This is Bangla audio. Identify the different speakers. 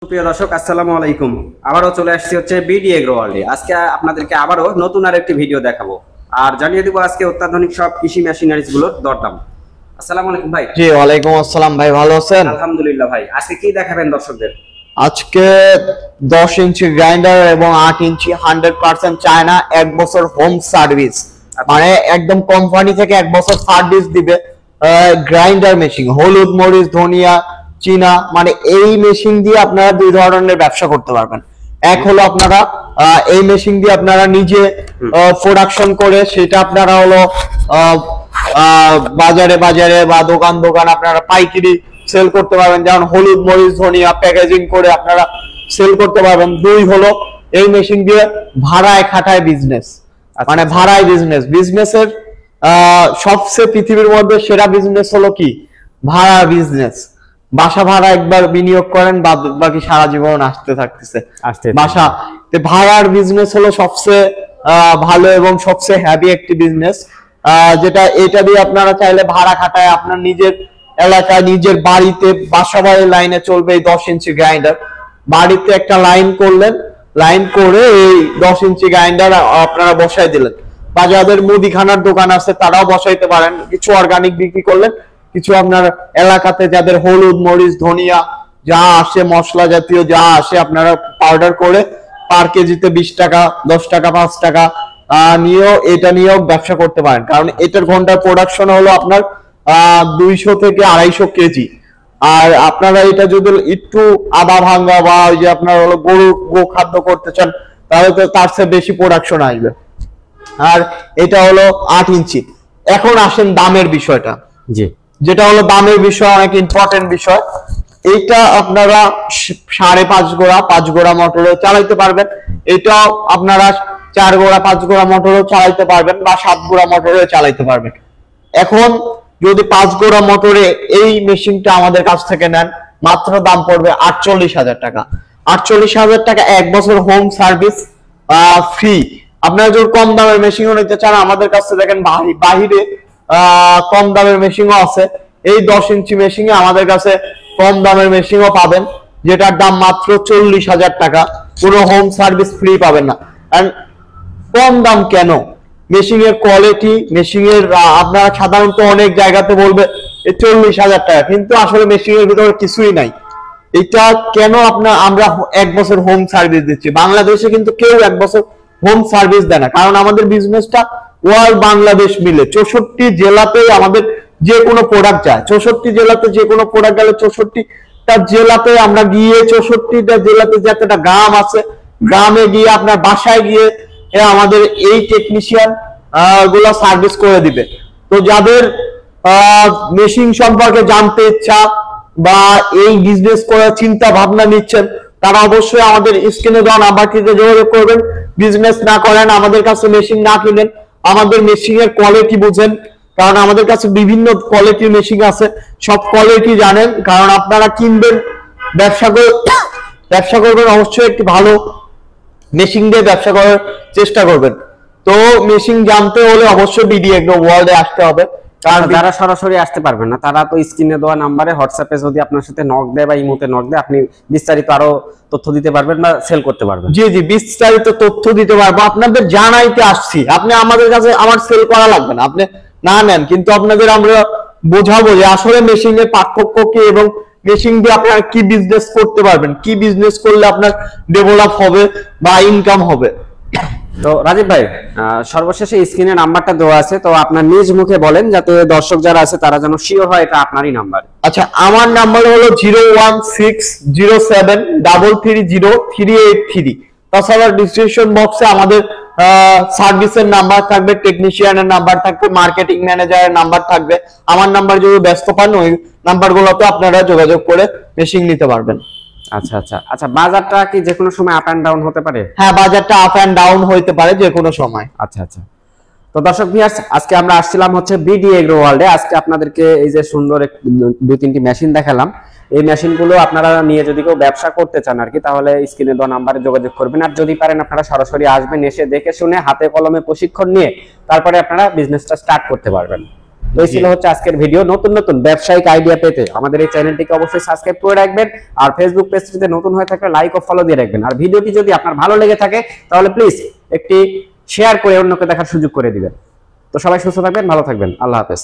Speaker 1: প্রিয় দর্শক আসসালামু আলাইকুম। আবারও চলে আসছি হচ্ছে বিডি এগ্রো ওয়ার্ল্ডে। আজকে আপনাদেরকে আবারও নতুন আরেকটি ভিডিও দেখাবো আর জানিয়ে দিব আজকে অত্যাধুনিক সব কৃষি মেশিনারিজ গুলোর দরদাম। আসসালামু আলাইকুম ভাই।
Speaker 2: জি ওয়ালাইকুম আসসালাম ভাই, ভালো আছেন?
Speaker 1: আলহামদুলিল্লাহ ভাই। আজকে কি দেখাবেন দর্শকদের?
Speaker 2: আজকে 10 ইঞ্চি গ্রাইন্ডার এবং 8 ইঞ্চি 100% চায়না 1 বছর হোম সার্ভিস, মানে একদম কোম্পানি থেকে 1 বছর সার্ভিস দিবে। গ্রাইন্ডার মেশিন, হলুদ মরিচ ধনিয়া চীনা, মানে এই মেশিন দিয়ে আপনারা দুই ধরনের ব্যবসা করতে পারবেন। এক হলো আপনারা এই মেশিন দিয়ে আপনারা নিজে প্রোডাকশন করে সেটা আপনারা হলো বাজারে বাজারে বা দোকান দোকান আপনারা পাইকারি সেল করতে পারবেন, যেমন হলুদ মরিচ ধনিয়া প্যাকেজিং করে আপনারা সেল করতে পারবেন। দুই হলো এই মেশিন দিয়ে ভাড়ায় খাটায় বিজনেস, মানে ভাড়ায় বিজনেসের সবচেয়ে পৃথিবীর মধ্যে সেরা বিজনেস হলো কি? ভাড়া বিজনেস। বাসা ভাড়া একবার বিনিয়োগ করেন, বাকি সারা জীবন আসতে থাকতেছে বাসা। ভাড়ার বিজনেস হলো সবচেয়ে ভালো এবং সবচেয়ে হ্যাপি একটি বিজনেস, যেটা এটা দিয়ে আপনারা চাইলে ভাড়া খাটায় আপনার নিজের এলাকায় নিজের বাড়িতে বাসা বাড়ির লাইনে চলবে এই 10 ইঞ্চি গ্রাইন্ডার। বাড়িতে একটা লাইন করলেন, লাইন করে এই 10 ইঞ্চি গ্রাইন্ডার আপনারা বসাই দিলেন। বা যাদের মুদিখানার দোকান আছে তারাও বসাইতে পারেন, কিছু অর্গানিক বিক্রি করলেন, কিছু আপনার এলাকাতে যাদের হলুদ মরিচ ধনিয়া যা আসে মশলা জাতীয় যা আসে আপনারা পাউডার করে পার কেজিতে 20 টাকা 10 টাকা 5 টাকা নিয়েও ব্যবসা করতে পারেন। কারণ এটার ঘন্টার প্রোডাকশন হলো আপনার 200 থেকে 250 কেজি। আর আপনারা এটা যদি একটু আদা ভাঙ্গা বা ওই যে আপনার হলো গো খাদ্য করতে চান তাহলে তো তার চেয়ে বেশি প্রোডাকশন আসবে। আর এটা হলো 8 ইঞ্চি। এখন আসেন দামের বিষয়টা,
Speaker 1: জি,
Speaker 2: যেটা হলো দামের বিষয়, অনেক ইম্পর্টেন্ট বিষয়। এইটা আপনারা 5.5 গোড়া 5 গোড়া মোটরও চালাইতে পারবেন, এটাও আপনারা 4 গোড়া 5 গোড়া মোটরও চালাইতে পারবেন বা 7 গোড়া মোটরও চালাইতে পারবেন। এখন যদি 5 গোড়া মোটরে এই মেশিনটা আমাদের কাছ থেকে নেন, মাত্র দাম পড়বে 48,000 টাকা। 48,000 টাকা 1 বছর হোম সার্ভিস ফ্রি। আপনারা যদি কম দামের মেশিনও নিতে চান আমাদের কাছে দেখেন বাহিরে কম দামের মেশিনও আছে। এই 10 ইঞ্চি মেশিনে আমাদের কাছে কম দামের মেশিনও পাবেন, যেটার দাম মাত্র 40,000 টাকা। পুরো হোম সার্ভিস ফ্রি পাবেন না। এন্ড কম দাম কেন? মেশিনের কোয়ালিটি, মেশিনের আপনারা সাধারণত অনেক জায়গাতে বলবে 40,000 টাকা, কিন্তু আসলে মেশিনের ভিতরে কিছুই নাই। এটা কেন আমরা 1 বছর হোম সার্ভিস দিচ্ছি? বাংলাদেশে কিন্তু কেউ 1 বছর হোম সার্ভিস দেয় না, কারণ আমাদের বিজনেসটা ওয়াল বাংলাদেশ মিলে 64 জেলাতেই আমাদের যে কোনো প্রোডাক্ট যায়। 64 জেলাতে যে কোনো প্রোডাক্ট গেলে 64টা জেলাতে আমরা গিয়ে 64টা জেলাতে যতটা গ্রাম আছে গ্রামে গিয়ে আপনার বাসায় গিয়ে আমাদের এই টেকনিশিয়ান গুলো সার্ভিস করে দিবে। তো যাদের মেশিন সম্পর্কে জানতে ইচ্ছা বা এই বিজনেস করার চিন্তা ভাবনা নিচ্ছেন তারা অবশ্যই আমাদের স্ক্রিনে দেওয়া নাম্বারটিতে যোগাযোগ করবেন। বিজনেস না করেন, আমাদের কাছে মেশিন না কিনেন, আমাদের মেশিনের কোয়ালিটি বুঝেন, কারণ আমাদের কাছে বিভিন্ন কোয়ালিটির মেশিন আছে, সব কোয়ালিটি জানেন। কারণ আপনারা কিনবেন, ব্যবসা করবেন, অবশ্যই একটি ভালো মেশিন দিয়ে ব্যবসা করার চেষ্টা করবেন। তো মেশিন জানতে হলে অবশ্যই বিডি এগ্রো ওয়ার্ল্ডে আসতে হবে।
Speaker 1: কারণ যারা সরাসরি আসতে পারবেন না তারা তো স্ক্রিনে দেওয়া নাম্বারে হোয়াটসঅ্যাপে যদি আপনার সাথে নক দেয় বা ইমোতে নক দেয়, আপনি বিস্তারিত আরো তথ্য দিতে পারবেন বা সেল করতে পারবেন।
Speaker 2: জি জি, বিস্তারিত তথ্য দিতে পারবো, আপনাদের জানাইতে আসছি। আপনি আমাদের কাছে আমার সেল করা লাগবে না, আপনি না নেন, কিন্তু আপনাদের আমরা বোঝাবো যে আসলে মেশিনের পার্থক্য কি এবং মেশিন দিয়ে আপনারা কি বিজনেস করতে পারবেন, কি বিজনেস করলে আপনার ডেভেলপ হবে বা ইনকাম হবে।
Speaker 1: তো রাজীব ভাই, সর্বশেষে স্ক্রিনে নাম্বারটা দেওয়া আছে, তো আপনার নিজ মুখে বলেন যাতে দর্শক যারা আছে তারা যেন শিওর হয় এটা আপনারই নাম্বার।
Speaker 2: আচ্ছা, আমার নাম্বার হলো 01607330383। তাছাড়া ডিসক্রিপশন বক্সে আমাদের সার্ভিসের নাম্বার থাকবে, টেকনিশিয়ানের নাম্বার থাকবে, মার্কেটিং ম্যানেজারের নাম্বার থাকবে। আমার নাম্বার যদি ব্যস্ত পান ওই নাম্বারগুলোতে আপনারা যোগাযোগ করে মেশিন নিতে পারবেন।
Speaker 1: আচ্ছা আচ্ছা আচ্ছা, বাজারটা কি যে কোনো সময় আপ এন্ড ডাউন হতে পারে?
Speaker 2: হ্যাঁ, বাজারটা আপ এন্ড ডাউন হতে পারে যে কোনো সময়।
Speaker 1: আচ্ছা আচ্ছা। তো দর্শক ভিউয়ার্স, আজকে আমরা আসছিলাম হচ্ছে বিডি এগ্রো ওয়ার্ল্ডে। আজকে আপনাদেরকে এই যে সুন্দর 2-3টি মেশিন দেখালাম, এই মেশিনগুলো আপনারা নিয়ে যদি কেউ ব্যবসা করতে চান আর কি, তাহলে স্ক্রিনে দেওয়া নাম্বারে যোগাযোগ করবেন। আর যদি পারেন আপনারা সরাসরি আসবেন, এসে দেখে শুনে হাতে কলমে প্রশিক্ষণ নিয়ে তারপরে আপনারা বিজনেসটা স্টার্ট করতে পারবেন। তো এই ছিল হচ্ছে আজকের ভিডিও। নতুন নতুন ব্যবসায়িক আইডিয়া পেতে আমাদের এই চ্যানেলটিকে অবশ্যই সাবস্ক্রাইব করে রাখবেন, আর ফেসবুক পেজটিতে নতুন হয়ে থাকলে লাইক ও ফলো দিয়ে রাখবেন। আর ভিডিওটি যদি আপনার ভালো লেগে থাকে তাহলে প্লিজ একটি শেয়ার করে অন্যকে দেখার সুযোগ করে দিবেন। তো সবাই সুস্থ থাকবেন, ভালো থাকবেন, আল্লাহ হাফেজ।